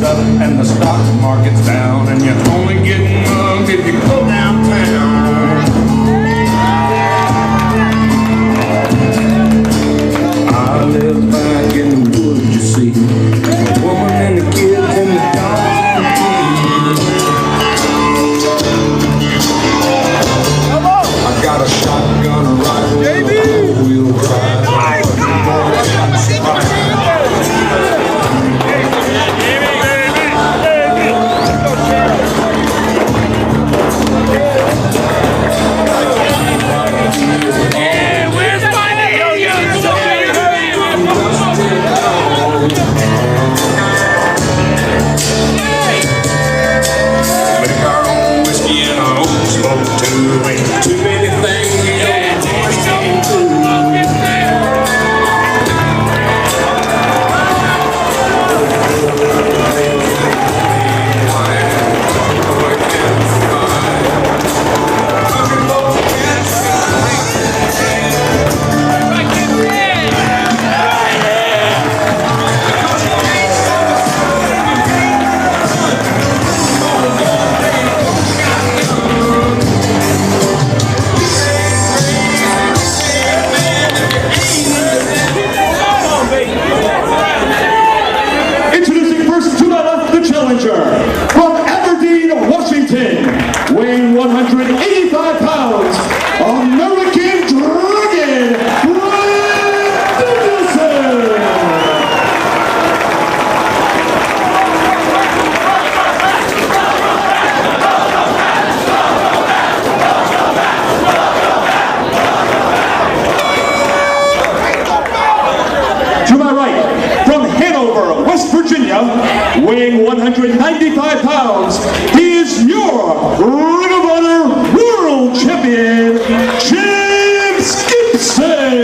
up and the stock market's down, and you're only getting mugged if you go downtown. I live back in the woods, you see, the woman and the kids and the dogs and the pigs. I got a shotgun, a rifle, and a four-wheel drive. Weighing 185 pounds, American Dragon, Bryan Danielson. To my right, from Hanover, West Virginia, weighing 195 pounds, he is your Ring of Honor World Champion, Gibson.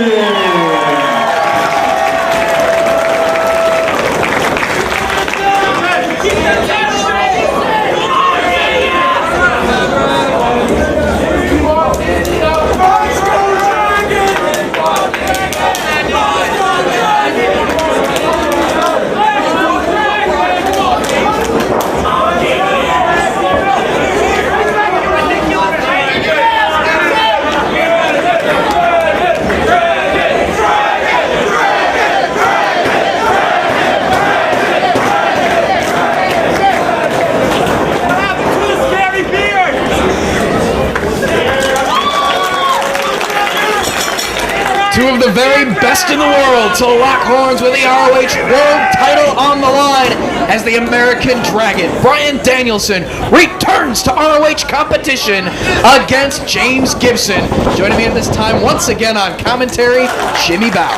Two of the very best in the world to lock horns with the ROH World title on the line as the American Dragon, Bryan Danielson, returns to ROH competition against James Gibson. Joining me at this time once again on commentary, Jimmy Bow.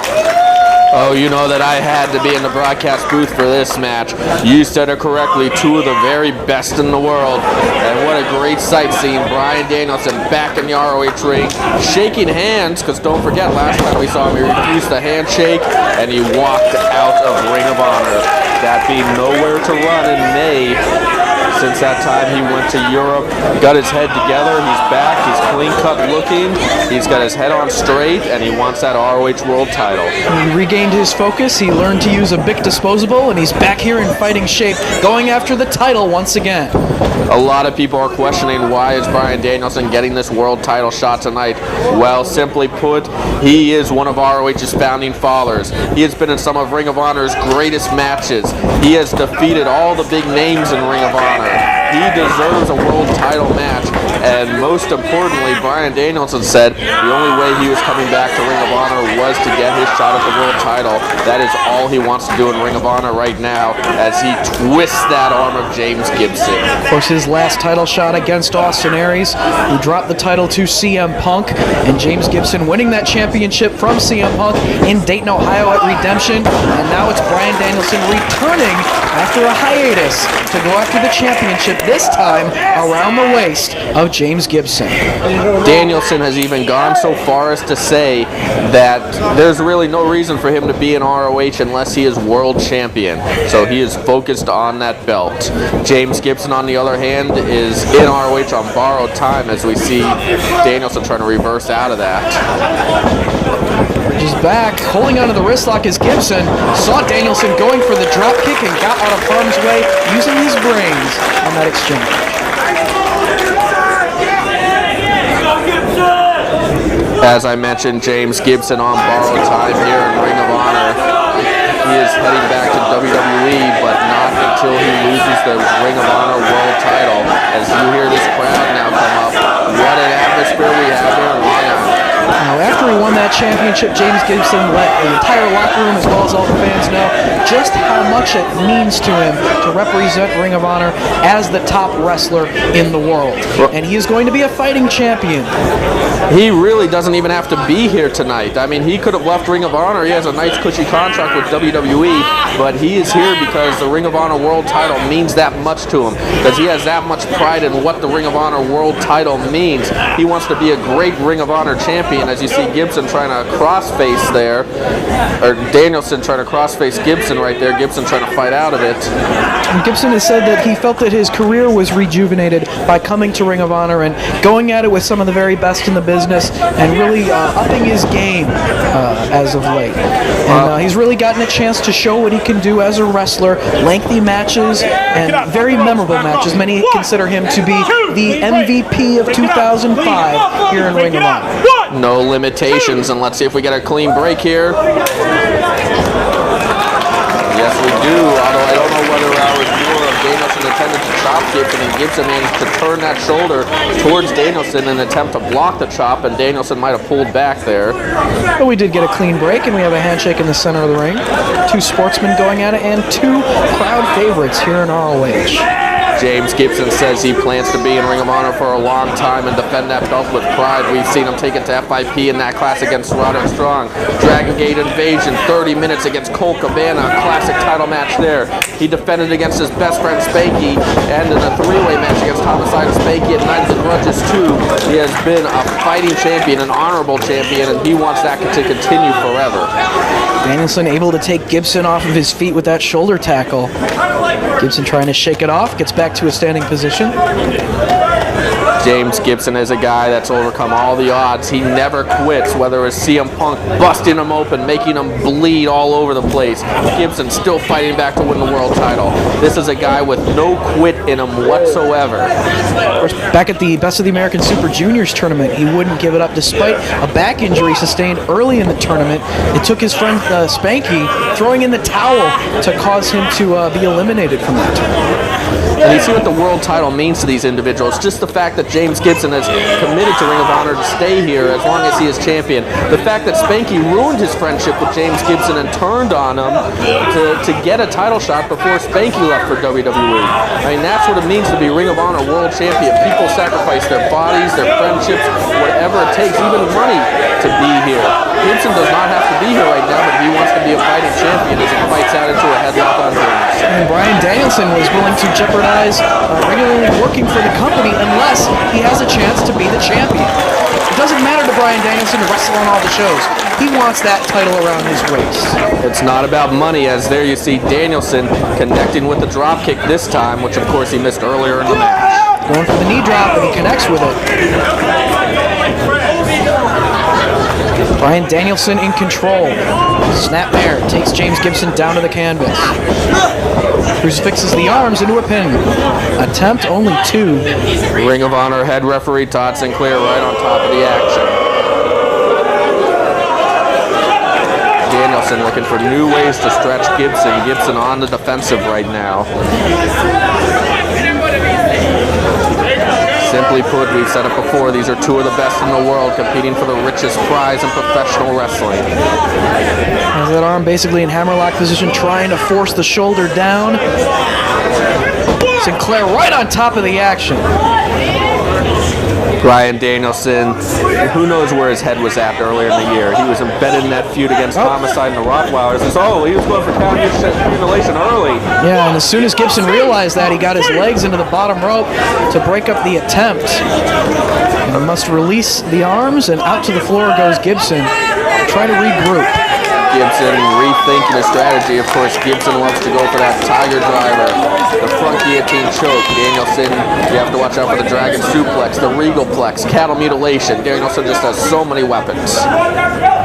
Oh, you know that I had to be in the broadcast booth for this match. You said it correctly, two of the very best in the world. And what a great sight seeing Bryan Danielson back in the ROH ring, shaking hands, because don't forget, last time we saw him, he refused the handshake, and he walked out of Ring of Honor. That being nowhere to run in May. Since that time, he went to Europe, got his head together, he's back, he's clean-cut looking, he's got his head on straight, and he wants that ROH World title. He regained his focus, he learned to use a big disposable, and he's back here in fighting shape, going after the title once again. A lot of people are questioning why is Bryan Danielson getting this world title shot tonight. Well, simply put, he is one of ROH's founding fathers. He has been in some of Ring of Honor's greatest matches. He has defeated all the big names in Ring of Honor. He deserves a world title match, and most importantly, Bryan Danielson said the only way he was coming back to Ring of Honor was to get his shot at the world title. That is all he wants to do in Ring of Honor right now as he twists that arm of James Gibson. Of course, his last title shot against Austin Aries, who dropped the title to CM Punk, and James Gibson winning that championship from CM Punk in Dayton, Ohio at Redemption, and now it's Bryan Danielson returning after a hiatus to go after the championship, this time around the waist of James Gibson. Danielson has even gone so far as to say that there's really no reason for him to be in ROH unless he is world champion. So he is focused on that belt. James Gibson, on the other hand, is in ROH on borrowed time as we see Danielson trying to reverse out of that. Bridges back, holding onto the wrist lock is Gibson. Saw Danielson going for the drop kick and got out of harm's way using his brains on that exchange. As I mentioned, James Gibson on borrowed time here in Ring of Honor. He is heading back to WWE, but not until he loses the Ring of Honor World title. As you hear this crowd now come up, what an atmosphere we have here in Long Island. Now, after he won that championship, James Gibson let the entire locker room, as well as all the fans, know just how much it means to him to represent Ring of Honor as the top wrestler in the world. And he is going to be a fighting champion. He really doesn't even have to be here tonight. I mean, he could have left Ring of Honor. He has a nice cushy contract with WWE, but he is here because the Ring of Honor World title means that much to him, because he has that much pride in what the Ring of Honor World title means. He wants to be a great Ring of Honor champion, as you see Gibson trying to crossface there, or Danielson trying to crossface Gibson right there. Gibson trying to fight out of it. And Gibson has said that he felt that his career was rejuvenated by coming to Ring of Honor and going at it with some of the very best in the business and really upping his game as of late. And he's really gotten a chance to show what he can do as a wrestler. Lengthy matches and very memorable matches. Many consider him to be the MVP of 2005 here in Ring of Honor. No limitations, and let's see if we get a clean break here. Yes, we do, although I don't know whether our viewer of Danielson intended to chop Gibson, and Gibson managed to turn that shoulder towards Danielson in an attempt to block the chop, and Danielson might have pulled back there. But we did get a clean break, and we have a handshake in the center of the ring. Two sportsmen going at it, and two crowd favorites here in ROH. James Gibson says he plans to be in Ring of Honor for a long time and defend that belt with pride. We've seen him take it to FIP in that class against Roderick Strong. Dragon Gate Invasion, 30 minutes against Colt Cabana, classic title match there. He defended against his best friend Spanky, and in a three-way match against Homicide and Spanky at Night of the Grudges 2. He has been a fighting champion, an honorable champion, and he wants that to continue forever. Danielson able to take Gibson off of his feet with that shoulder tackle. Gibson trying to shake it off, gets back to a standing position. James Gibson is a guy that's overcome all the odds. He never quits, whether it's CM Punk busting him open, making him bleed all over the place. Gibson still fighting back to win the world title. This is a guy with no quit in him whatsoever. Of course, back at the Best of the American Super Juniors tournament, he wouldn't give it up despite a back injury sustained early in the tournament. It took his friend Spanky throwing in the towel to cause him to be eliminated from that tournament. And you see what the world title means to these individuals. Just the fact that James Gibson has committed to Ring of Honor to stay here as long as he is champion. The fact that Spanky ruined his friendship with James Gibson and turned on him to get a title shot before Spanky left for WWE. I mean, that's what it means to be Ring of Honor world champion. People sacrifice their bodies, their friendships, whatever it takes, even money to be here. Gibson does not have to be here right now, but he wants to be a fighting champion as he fights out into a headlock on Burns. And Bryan Danielson was willing to jeopardize regularly working for the company unless he has a chance to be the champion. It doesn't matter to Bryan Danielson to wrestle on all the shows. He wants that title around his waist. It's not about money, as there you see Danielson connecting with the drop kick this time, which of course he missed earlier in the match. Going for the knee drop, and he connects with it. Bryan Danielson in control. Snapmare takes James Gibson down to the canvas. Crucifixes the arms into a pin. Attempt only 2. Ring of Honor head referee Todd Sinclair right on top of the action. Danielson looking for new ways to stretch Gibson. Gibson on the defensive right now. Simply put, we've said it before, these are two of the best in the world competing for the richest prize in professional wrestling. Has that arm basically in hammerlock position, trying to force the shoulder down. Sinclair right on top of the action. Bryan Danielson, who knows where his head was at earlier in the year. He was embedded in that feud against Homicide and the Rottweilers. He was going for count mutilation early. Yeah, and as soon as Gibson realized that, he got his legs into the bottom rope to break up the attempt. And he must release the arms, and out to the floor goes Gibson to try to regroup. Gibson rethinking his strategy. Of course, Gibson loves to go for that tiger driver, the front guillotine choke. Danielson, you have to watch out for the dragon suplex, the regal plex, cattle mutilation. Danielson just has so many weapons.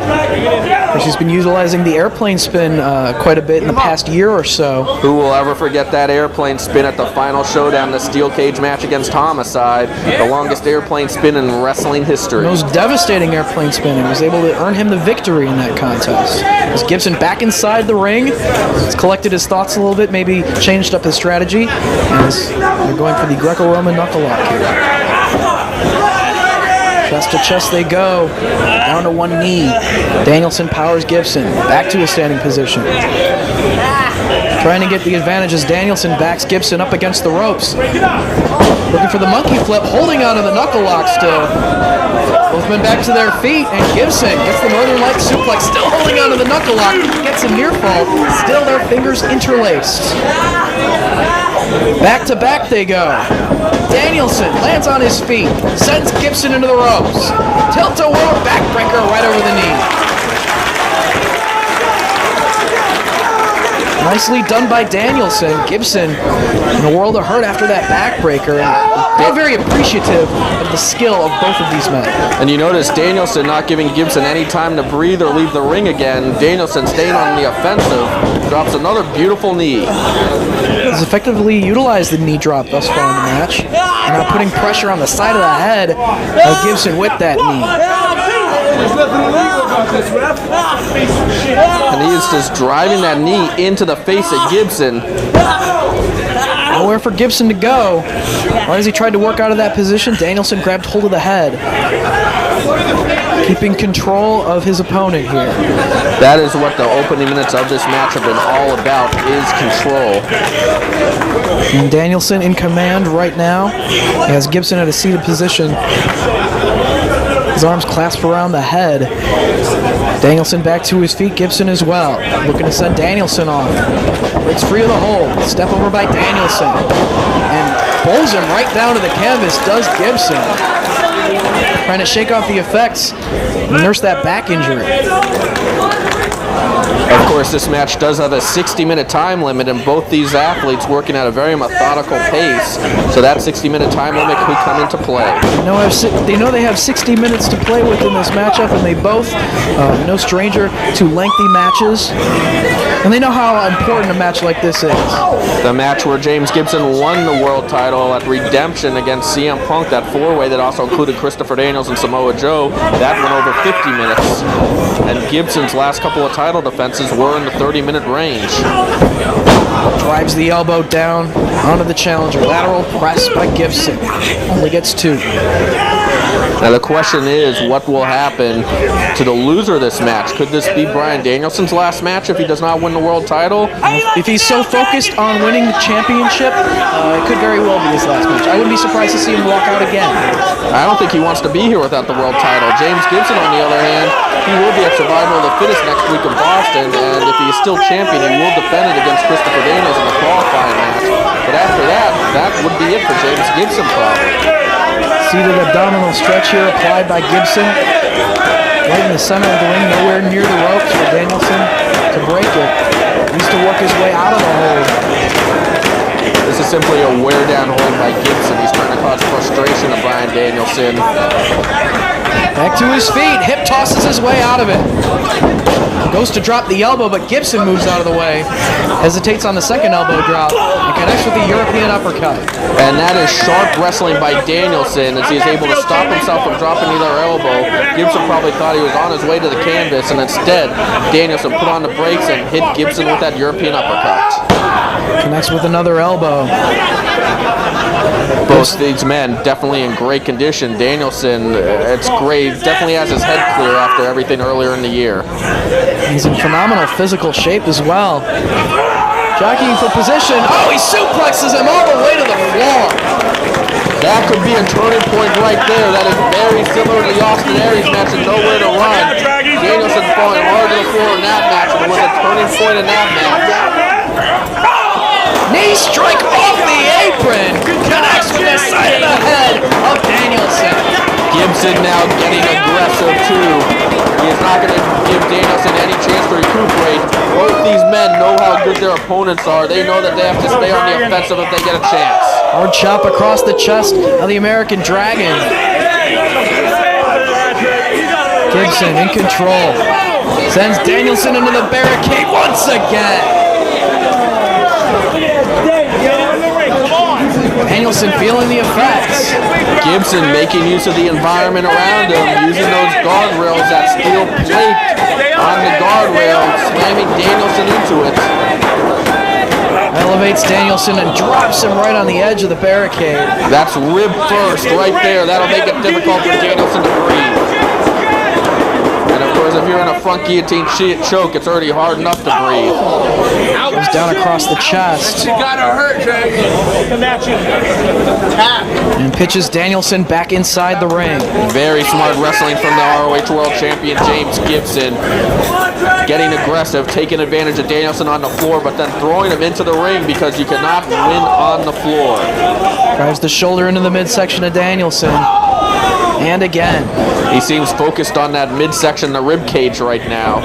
Of course, he's been utilizing the airplane spin quite a bit in the past year or so. Who will ever forget that airplane spin at the final showdown, the steel cage match against Homicide, the longest airplane spin in wrestling history. Most devastating airplane spin, and was able to earn him the victory in that contest. As Gibson back inside the ring, he's collected his thoughts a little bit, maybe changed up his strategy, as they're going for the Greco-Roman knuckle lock here. Chest to chest they go, down to one knee. Danielson powers Gibson, back to a standing position. Trying to get the advantage as Danielson backs Gibson up against the ropes. Looking for the monkey flip, holding on to the knuckle lock still. Both men back to their feet, and Gibson gets the Northern Light suplex, still holding on to the knuckle lock, gets a near fall, still their fingers interlaced. Back to back they go. Danielson lands on his feet, sends Gibson into the ropes. Tilt-a-whirl backbreaker right over the knee. Nicely done by Danielson. Gibson in a world of hurt after that backbreaker. They're very appreciative of the skill of both of these men. And you notice Danielson not giving Gibson any time to breathe or leave the ring again. Danielson staying on the offensive, drops another beautiful knee. He's effectively utilized the knee drop thus far in the match. And now putting pressure on the side of the head of Gibson with that knee. And he is just driving that knee into the face of Gibson. Nowhere for Gibson to go. Right as he tried to work out of that position, Danielson grabbed hold of the head. Keeping control of his opponent here. That is what the opening minutes of this match have been all about, is control. And Danielson in command right now. He has Gibson at a seated position. His arms clasped around the head. Danielson back to his feet, Gibson as well. Looking to send Danielson off. Breaks free of the hold. Step over by Danielson. And pulls him right down to the canvas, does Gibson. Trying to shake off the effects and nurse that back injury. Of course, this match does have a 60-minute time limit, and both these athletes working at a very methodical pace. So that 60-minute time limit could come into play. They know they have 60 minutes to play with in this matchup, and they both, no stranger to lengthy matches. And they know how important a match like this is. The match where James Gibson won the world title at Redemption against CM Punk, that four-way that also included Christopher Daniels and Samoa Joe, that went over 50 minutes. And Gibson's last couple of title defenses were in the 30-minute range. Drives the elbow down onto the challenger. Lateral press by Gibson. Only gets two. Now the question is, what will happen to the loser of this match? Could this be Bryan Danielson's last match if he does not win the world title? If he's so focused on winning the championship, it could very well be his last match. I wouldn't be surprised to see him walk out again. I don't think he wants to be here without the world title. James Gibson, on the other hand, he will be at Survival of the Fittest next week in Boston, and if he is still champion, he will defend it against Christopher Daniels in the qualifying match. But after that, that would be it for James Gibson probably. Seated abdominal stretch here applied by Gibson. Right in the center of the ring, nowhere near the ropes for Danielson to break it. He needs to work his way out of the hold. This is simply a wear-down hold by Gibson. He's trying to cause frustration to Bryan Danielson. Back to his feet, hip tosses his way out of it. Goes to drop the elbow, but Gibson moves out of the way. Hesitates on the second elbow drop and connects with the European uppercut. And that is sharp wrestling by Danielson as he is able to stop himself from dropping either elbow. Gibson probably thought he was on his way to the canvas, and instead, Danielson put on the brakes and hit Gibson with that European uppercut. Connects with another elbow. Both these men definitely in great condition. Danielson, it's great. Definitely has his head clear after everything earlier in the year. He's in phenomenal physical shape as well. Jockeying for position. Oh, he suplexes him all the way to the floor. That could be a turning point right there. That is very similar to the Austin Aries match and Nowhere to Run. Danielson falling hard to the floor in that match, and it was a turning point in that match. Knee strike off the apron. Connects with the side of the head of Danielson. Gibson now getting aggressive too. He is not going to give Danielson any chance to recuperate. Both these men know how good their opponents are. They know that they have to stay on the offensive if they get a chance. Hard chop across the chest of the American Dragon. Gibson in control. Sends Danielson into the barricade once again. Danielson feeling the effects. Gibson making use of the environment around him, using those guardrails, that steel plate on the guardrail, slamming Danielson into it. Elevates Danielson and drops him right on the edge of the barricade. That's rib first right there. That'll make it difficult for Danielson to breathe. And of course, if you're in a front guillotine choke, it's already hard enough to breathe. Goes down across the chest. And pitches Danielson back inside the ring. Very smart wrestling from the ROH World Champion James Gibson. Getting aggressive, taking advantage of Danielson on the floor, but then throwing him into the ring because you cannot win on the floor. Drives the shoulder into the midsection of Danielson. And again. He seems focused on that midsection, the rib cage right now.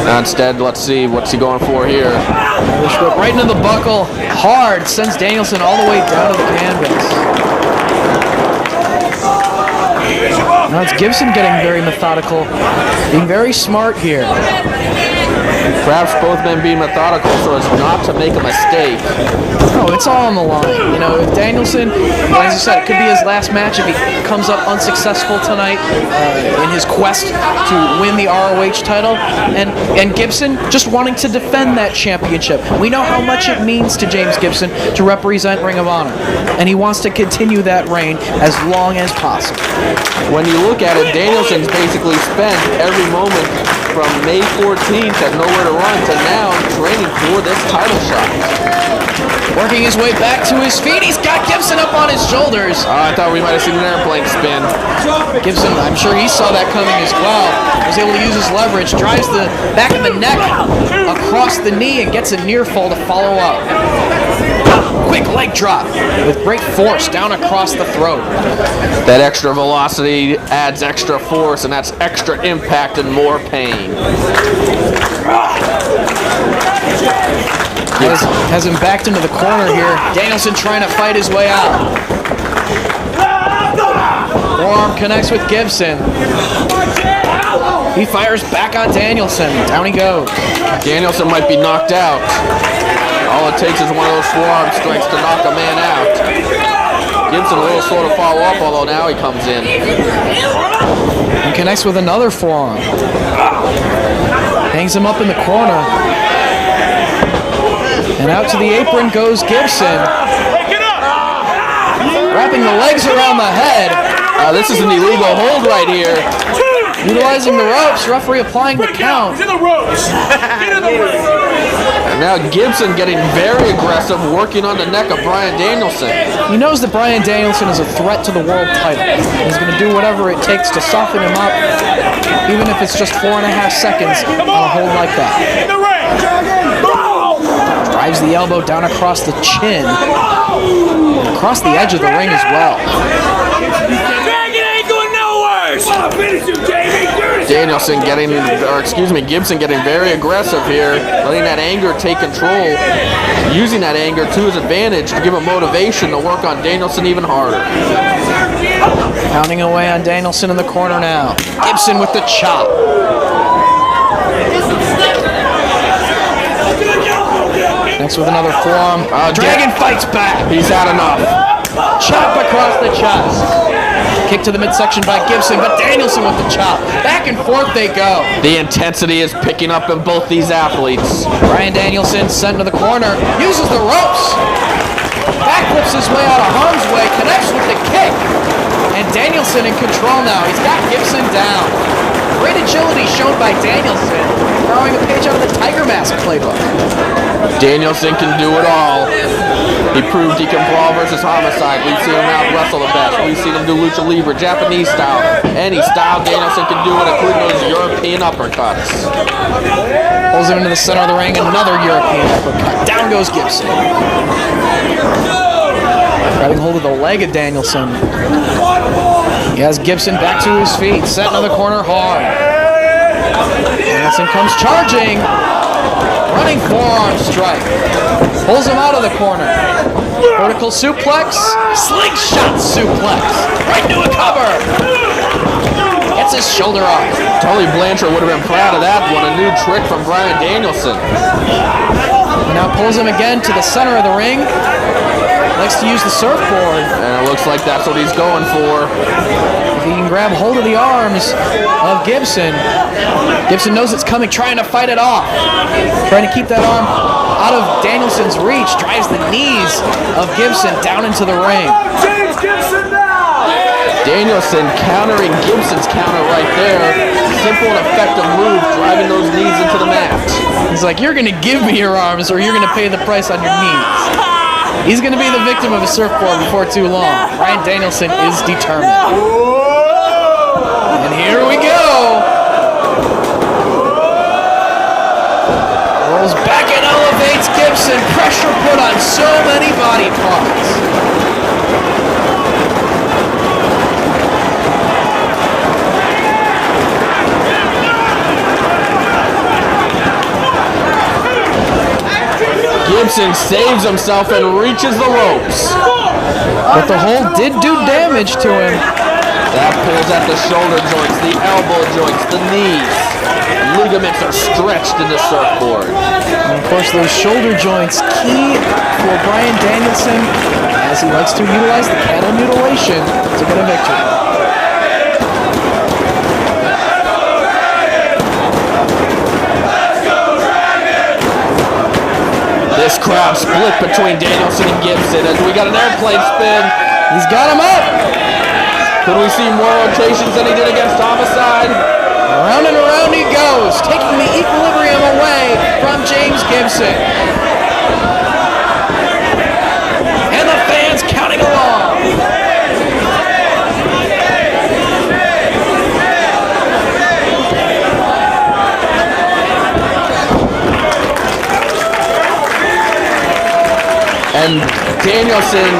Now instead, let's see, what's he going for here? Right into the buckle, hard, sends Danielson all the way down to the canvas. Now it's Gibson getting very methodical, being very smart here. Perhaps both men being methodical so as not to make a mistake. No, it's all on the line. You know, if Danielson, as you said, it could be his last match if he comes up unsuccessful tonight in his quest to win the ROH title. And Gibson just wanting to defend that championship. We know how much it means to James Gibson to represent Ring of Honor. And he wants to continue that reign as long as possible. When you look at it, Danielson's basically spent every moment from May 14th at Nowhere to Run to now training for this title shot. Working his way back to his feet. He's got Gibson up on his shoulders. I thought we might have seen an airplane spin. Gibson, I'm sure he saw that coming as well. Was able to use his leverage. Drives the back of the neck across the knee and gets a near fall to follow up. Quick leg drop with great force down across the throat. That extra velocity adds extra force, and that's extra impact and more pain. Has him backed into the corner here. Danielson trying to fight his way out. Forearm connects with Gibson. He fires back on Danielson. Down he goes. Danielson might be knocked out. All it takes is one of those forearm strikes to knock a man out. Gibson a little slow to follow up, although now he comes in. And connects with another forearm. Hangs him up in the corner. And out to the apron goes Gibson. Wrapping the legs around the head. This is an illegal hold right here. Utilizing the ropes, referee applying the count. Get in the ropes! Get in the ropes! And now Gibson getting very aggressive, working on the neck of Bryan Danielson. He knows that Bryan Danielson is a threat to the world title. He's going to do whatever it takes to soften him up, even if it's just 4.5 seconds on a hold like that. In the ring! Drives the elbow down across the chin, and across the edge of the ring as well. Danielson Gibson getting very aggressive here, letting that anger take control, using that anger to his advantage to give him motivation to work on Danielson even harder. Pounding away on Danielson in the corner now. Gibson with the chop. Next with another forearm. Dragon fights back. He's had enough. Chop across the chest. Kick to the midsection by Gibson, but Danielson with the chop. Back and forth they go. The intensity is picking up in both these athletes. Bryan Danielson sent to the corner, uses the ropes. Backflips his way out of harm's way, connects with the kick. And Danielson in control now. He's got Gibson down. Great agility shown by Danielson, borrowing a page out of the Tiger Mask playbook. Danielson can do it all. He proved he can brawl versus homicide. We've seen him out wrestle the best. We've seen him do lucha libre, Japanese style. Any style Danielson can do it, including those European uppercuts. Pulls him into the center of the ring, another European uppercut. Down goes Gibson. Grabbing hold of the leg of Danielson. He has Gibson back to his feet, set into the corner hard. Danielson comes charging. Running Running forearm strike. Pulls him out of the corner. Vertical suplex. Slingshot suplex. Right to a cover. Gets his shoulder off. Tully Blanchard would have been proud of that one. A new trick from Bryan Danielson. He now pulls him again to the center of the ring. Likes to use the surfboard. And it looks like that's what he's going for. If he can grab hold of the arms of Gibson. Gibson knows it's coming, trying to fight it off. Trying to keep that arm out of Danielson's reach. Drives the knees of Gibson down into the ring. James Gibson now! Danielson countering Gibson's counter right there. Simple and effective move, driving those knees into the mat. He's like, you're going to give me your arms or you're going to pay the price on your knees. He's going to be the victim of a surfboard before too long. Bryan Danielson is determined. And here we go. Rolls back and elevates Gibson. Pressure put on so many body parts. Gibson saves himself and reaches the ropes. But the hold did do damage to him. That pulls at the shoulder joints, the elbow joints, the knees. Ligaments are stretched in the surfboard. And of course, those shoulder joints key for Bryan Danielson as he likes to utilize the cattle mutilation to get a victory. This crowd split between Danielson and Gibson as we got an airplane spin. He's got him up. Could we see more rotations than he did against Homicide? Around and around he goes, taking the equilibrium away from James Gibson. And the fans counting along. And Danielson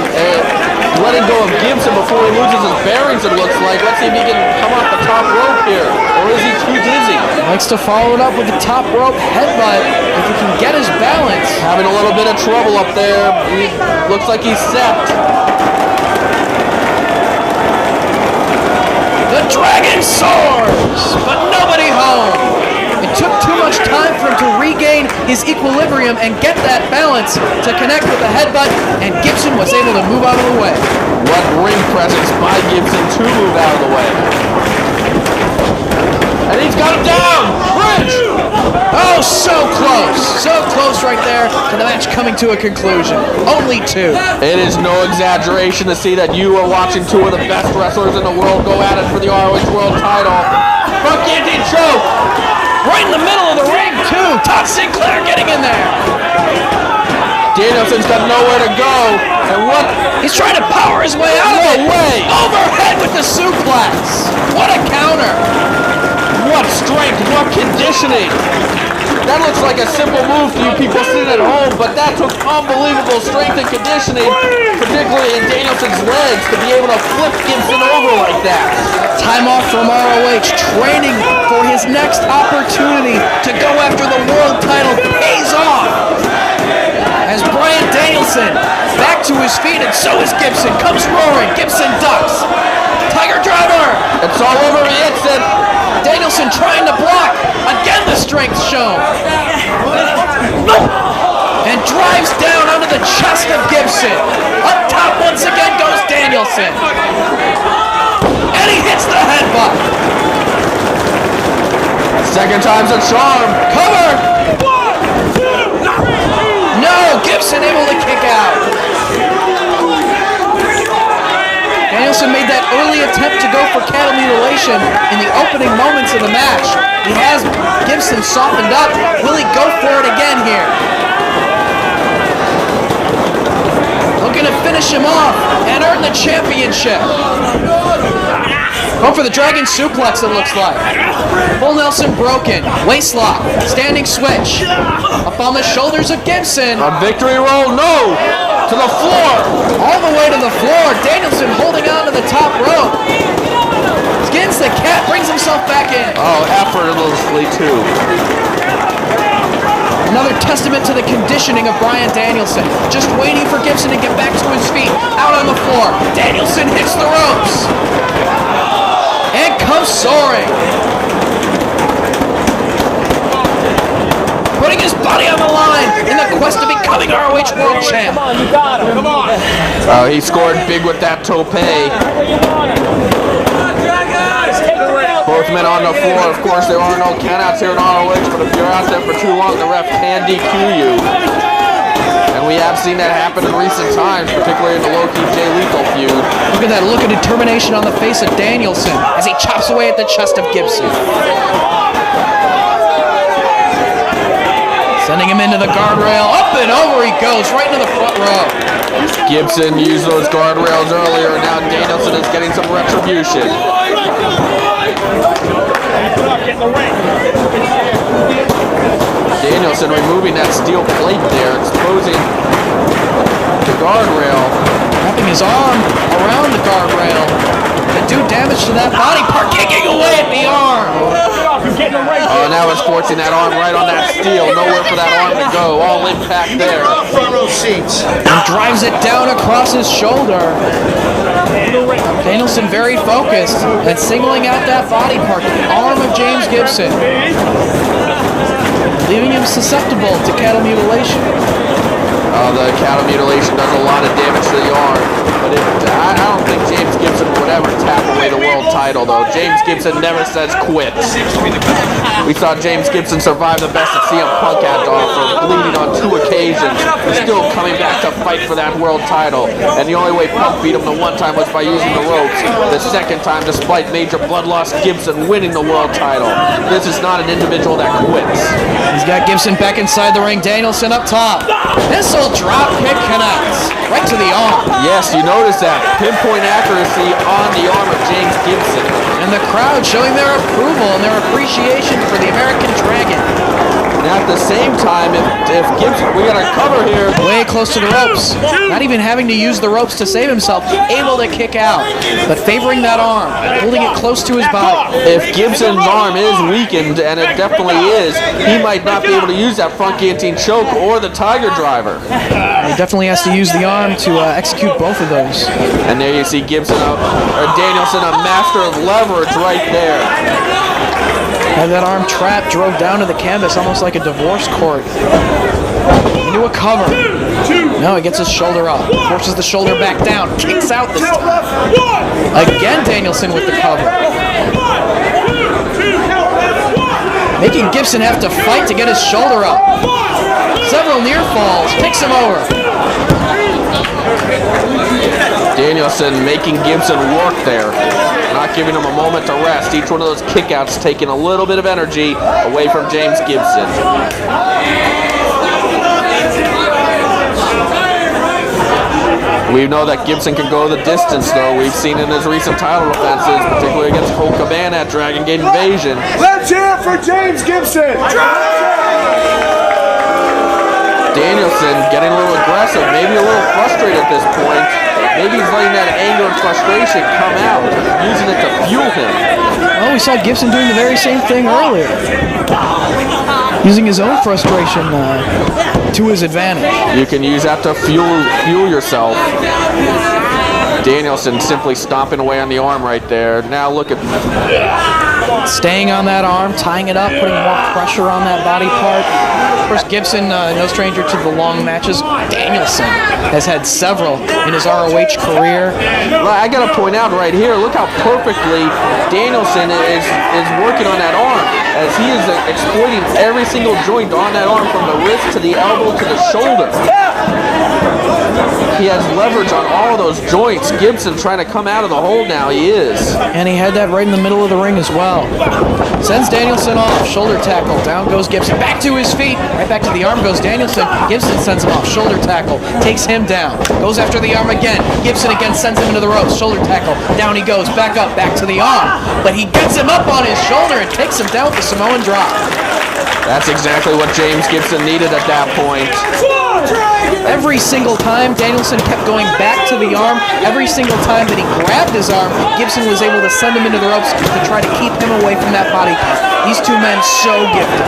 letting go of Gibson before he loses his bearings, it looks like. Let's see if he can come off the top rope here. Or is he too dizzy? Likes to follow it up with the top rope headbutt if he can get his balance. Having a little bit of trouble up there. Looks like he's set. The dragon soars, but nobody home. It took too much time for him to regain his equilibrium and get that balance to connect with the headbutt, and Gibson was able to move out of the way. What ring presence by Gibson to move out of the way. And he's got him down! Bridge! Oh, so close right there to the match coming to a conclusion. Only two. It is no exaggeration to see that you are watching two of the best wrestlers in the world go at it for the ROH World title. Front guillotine choke! Right in the middle of the ring, too. Todd Sinclair getting in there. Danielson's got nowhere to go. And what? He's trying to power his way out of it. No way. Overhead with the suplex. What a counter. What strength, what conditioning. That looks like a simple move to you people sitting at home, but that took unbelievable strength and conditioning, particularly in Danielson's legs, to be able to flip Gibson over like that. Time off from ROH, training for his next opportunity to go after the world title pays off. As Bryan Danielson back to his feet, and so is Gibson, comes roaring. Gibson ducks. Tiger driver. It's all over the exit. Danielson trying to block. Again the strength shown. And drives down onto the chest of Gibson. Up top once again goes Danielson. And he hits the headbutt. Second time's a charm. Cover. No, Gibson able to kick out. Danielson made that early attempt to go for cattle mutilation in the opening moments of the match. He has Gibson softened up. Will he go for it again here? Looking to finish him off and earn the championship. Going for the dragon suplex, it looks like. Full Nelson broken. Waist lock. Standing switch. Up on the shoulders of Gibson. A victory roll, no! To the floor! All the way to the floor. Danielson holding on to the top rope. Skins the cat, brings himself back in. Oh, effortlessly too. Another testament to the conditioning of Bryan Danielson. Just waiting for Gibson to get back to his feet. Out on the floor. Danielson hits the ropes. And comes soaring. Putting his body on the line in the quest of becoming ROH World Champ. Come on, you got him. Come on. He scored big with that tope. Both men on the floor. Of course, there are no countouts here in ROH, but if you're out there for too long, the ref can DQ you. And we have seen that happen in recent times, particularly in the low-key Jay Lethal feud. Look at that look of determination on the face of Danielson as he chops away at the chest of Gibson. Sending him into the guardrail. Up and over he goes, right into the front row. Gibson used those guardrails earlier, and now Danielson is getting some retribution. Danielson removing that steel plate there, exposing the guardrail. Wrapping his arm around the guardrail to do damage to that body part, kicking away at the arm. Oh, now it's forcing that arm right on that steel. Nowhere for that arm to go. All impact there. And drives it down across his shoulder. Danielson very focused and singling out that body part, the arm of James Gibson, leaving him susceptible to cattle mutilation. The cattle mutilation does a lot of damage to the arm, but I don't think James Gibson would ever tap away the world title, though. James Gibson never says quit. We saw James Gibson survive the best that CM Punk had to offer, bleeding on 2 occasions, still coming back to fight for that world title. And the only way Punk beat him the one time was by using the ropes. The second time, despite major blood loss, Gibson winning the world title. This is not an individual that quits. He's got Gibson back inside the ring. Danielson up top. Missile drop kick connects right to the arm. Yes, you notice that. Pinpoint accuracy on the arm of James Gibson. And the crowd showing their approval and their appreciation for the American Dragon. Now at the same time, if Gibson, we got a cover here. Way close to the ropes. Not even having to use the ropes to save himself. Able to kick out. But favoring that arm. Holding it close to his body. If Gibson's arm is weakened, and it definitely is, he might not be able to use that front guillotine choke or the Tiger Driver. He definitely has to use the arm to execute both of those. And there you see Gibson, Danielson, a master of leverage right there. Had that arm trapped, drove down to the canvas almost like a divorce court. Into a cover. No, he gets his shoulder up. Forces the shoulder back down. Kicks out this time. Again, Danielson with the cover. Making Gibson have to fight to get his shoulder up. Several near falls. Kicks him over. Danielson making Gibson work there. Not giving him a moment to rest. Each one of those kickouts taking a little bit of energy away from James Gibson. We know that Gibson can go the distance, though. We've seen in his recent title defenses, particularly against Colt Cabana at Dragon Gate Invasion. Let's hear it for James Gibson. Danielson getting a little aggressive, maybe a little frustrated at this point. Maybe he's letting that anger and frustration come out, using it to fuel him. Well, we saw Gibson doing the very same thing earlier. Using his own frustration to his advantage. You can use that to fuel yourself. Danielson simply stomping away on the arm right there. Now look at... Staying on that arm, tying it up, putting more pressure on that body part. Of course, Gibson, no stranger to the long matches. Danielson has had several in his ROH career. Well, I got to point out right here, look how perfectly Danielson is working on that arm, as he is exploiting every single joint on that arm, from the wrist to the elbow to the shoulder. He has leverage on all of those joints. Gibson trying to come out of the hole now. He is. And he had that right in the middle of the ring as well. Sends Danielson off. Shoulder tackle. Down goes Gibson. Back to his feet. Right back to the arm goes Danielson. Gibson sends him off. Shoulder tackle. Takes him down. Goes after the arm again. Gibson again sends him into the ropes. Shoulder tackle. Down he goes. Back up. Back to the arm. But he gets him up on his shoulder and takes him down with the Samoan drop. That's exactly what James Gibson needed at that point. Every single time Danielson kept going back to the arm, every single time that he grabbed his arm, Gibson was able to send him into the ropes to try to keep him away from that body. These two men so gifted.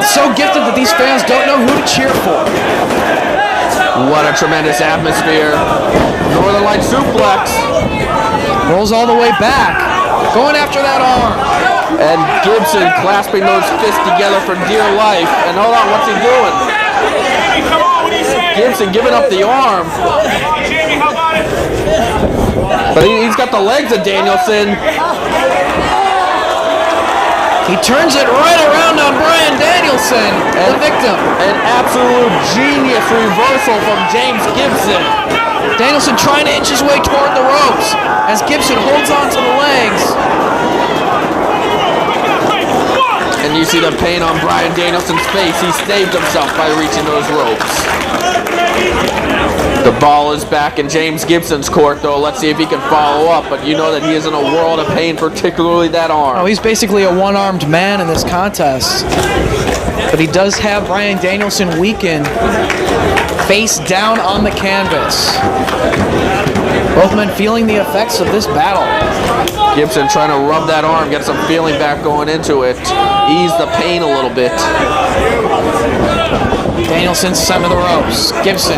so gifted that these fans don't know who to cheer for. What a tremendous atmosphere. Northern Light suplex. Rolls all the way back. Going after that arm. And Gibson clasping those fists together for dear life. And hold on, what's he doing? Gibson giving up the arm. But he's got the legs of Danielson. He turns it right around on Bryan Danielson, the victim. An absolute genius reversal from James Gibson. Danielson trying to inch his way toward the ropes as Gibson holds on to the legs. And you see the pain on Bryan Danielson's face. He saved himself by reaching those ropes. The ball is back in James Gibson's court, though. Let's see if he can follow up. But you know that he is in a world of pain, particularly that arm. Oh, he's basically a one-armed man in this contest. But he does have Bryan Danielson weakened, face down on the canvas. Both men feeling the effects of this battle. Gibson trying to rub that arm, get some feeling back going into it. Ease the pain a little bit. Danielson sent to the ropes. Gibson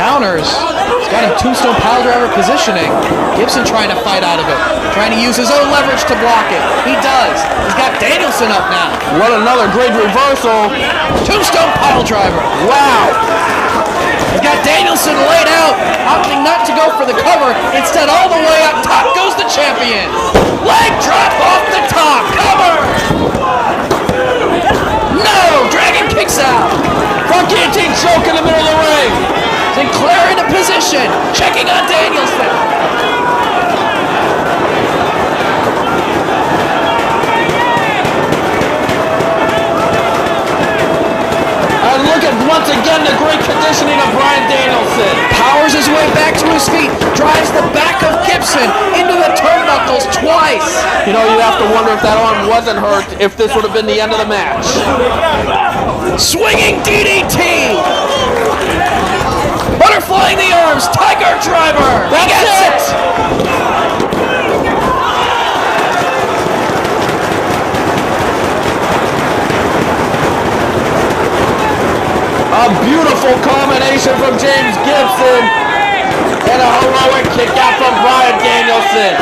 counters. He's got him tombstone pile driver positioning. Gibson trying to fight out of it. Trying to use his own leverage to block it. He does. He's got Danielson up now. What another great reversal. Tombstone pile driver. Wow. He's got Danielson laid out, opting not to go for the cover. Instead, all the way up top goes the champion. Leg drop off the top. Cover. No. Dragon kicks out. Front guillotine choke in the middle of the ring. Sinclair into position, checking on Danielson. And look at, once again, the great conditioning of Bryan Danielson. Powers his way back to his feet, drives the back of Gibson into the turnbuckles twice. You know, you have to wonder if that arm wasn't hurt, if this would have been the end of the match. Swinging DDT. Butterflying the arms, Tiger Driver. He gets it. A beautiful combination from James Gibson. And a heroic kick out from Bryan Danielson.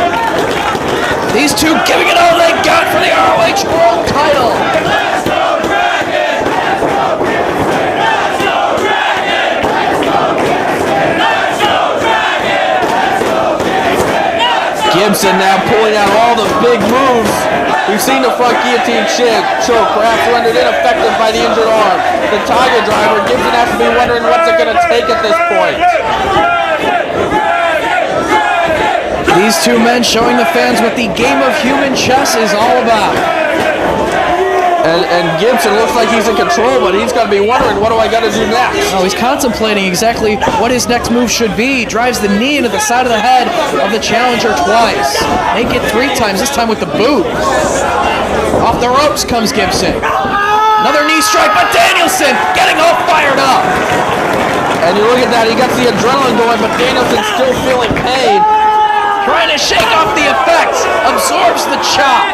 These two giving it all they got for the ROH World title. Gibson now pulling out all the big moves. We've seen the front guillotine choke, perhaps rendered ineffective by the injured arm. The Tiger Driver, Gibson has to be wondering what's it going to take at this point. These two men showing the fans what the game of human chess is all about. And Gibson looks like he's in control, but he's got to be wondering, what do I got to do next? Oh, he's contemplating exactly what his next move should be. Drives the knee into the side of the head of the challenger twice. Make it 3 times, this time with the boot. Off the ropes comes Gibson. Another knee strike, but Danielson getting all fired up. And you look at that, he got the adrenaline going, but Danielson's still feeling pain. Trying to shake off the effects, absorbs the chop.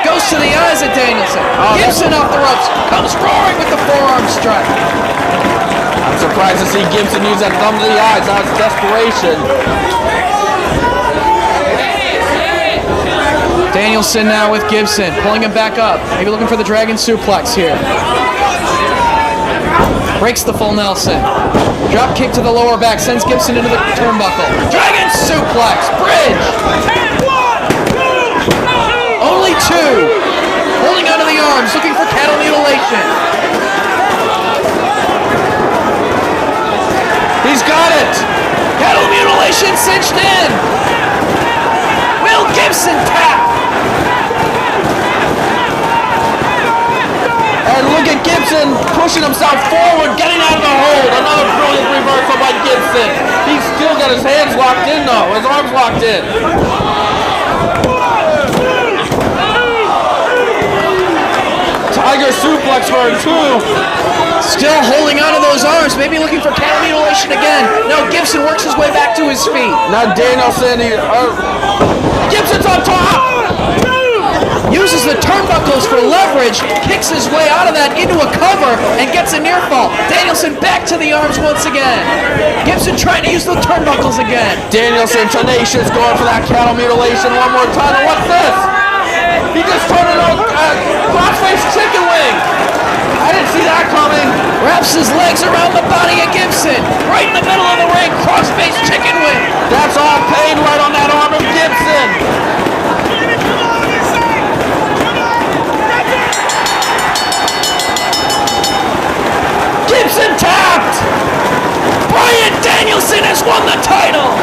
Goes to the eyes of Danielson. Gibson off the ropes, comes roaring with the forearm strike. I'm surprised to see Gibson use that thumb to the eyes. Now it's desperation. Danielson now with Gibson, pulling him back up. Maybe looking for the dragon suplex here. Breaks the full Nelson. Drop kick to the lower back, sends Gibson into the turnbuckle. Dragon suplex, bridge. Only 2. Holding onto the arms, looking for cattle mutilation. He's got it. Cattle mutilation cinched in. Will Gibson tap? And look at Gibson pushing himself forward, getting out of the hold. Another brilliant reversal by Gibson. He's still got his hands locked in, though. His arms locked in. Tiger suplex for him, too. Still holding onto those arms, maybe looking for cattle mutilation again. No, Gibson works his way back to his feet. Now Danielson, Gibson's on top. Uses the turnbuckles for into a cover and gets a near fall. Danielson back to the arms once again. Gibson trying to use the turnbuckles again. Danielson tenacious, going for that cattle mutilation one more time. And what's this? He just turned it on crossface chicken wing. I didn't see that coming. Wraps his legs around the body of Gibson. Right in the middle of the ring, crossface chicken wing. That's all pain right on that arm of Gibson. Gibson tapped. Bryan Danielson has won the title.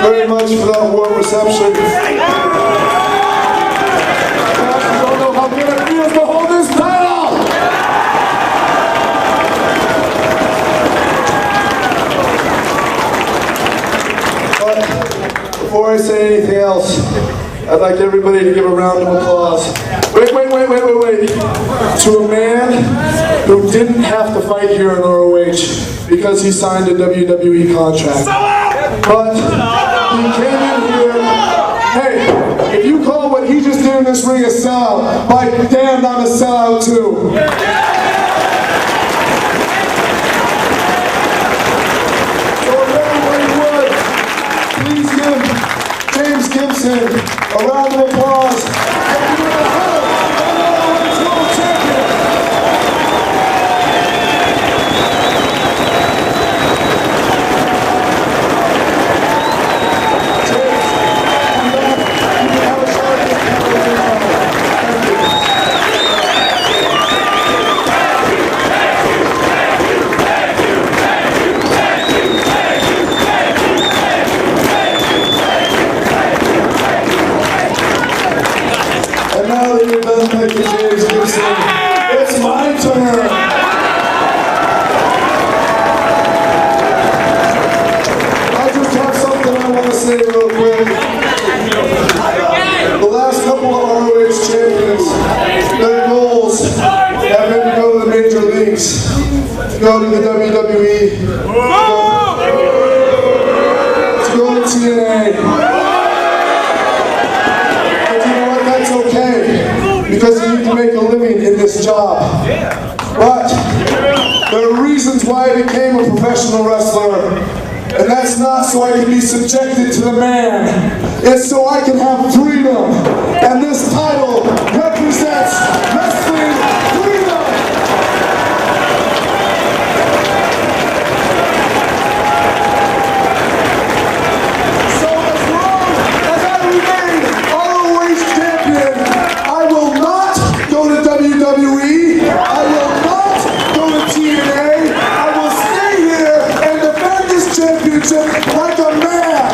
Very much for that warm reception. I don't know how good it feels to hold this title. But before I say anything else, I'd like everybody to give a round of applause. Wait. To a man who didn't have to fight here in ROH because he signed a WWE contract. But he came in here, hey, if you call what he just did in this ring a sellout, by damn, I'm a sellout too. So if everybody would, please give James Gibson a round of applause. Thank you, James Gibson. It's my turn. I just have something I want to say real quick. The last couple of ROH champions, their goals have been to go to the major leagues, to go to the WWE, to go to TNA. Because you need to make a living in this job. But there are reasons why I became a professional wrestler. And that's not so I can be subjected to the man. It's so I can have freedom. And this title represents wrestling freedom. So as long as I remain ROH champion, I will not go to WWE. I will not go to TNA. I will stay here and defend this championship like a man.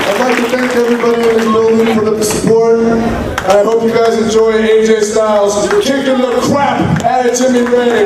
I'd like to thank everybody in this building for the support. And I hope you guys enjoy AJ Styles kicking the crap out of Jimmy Ray.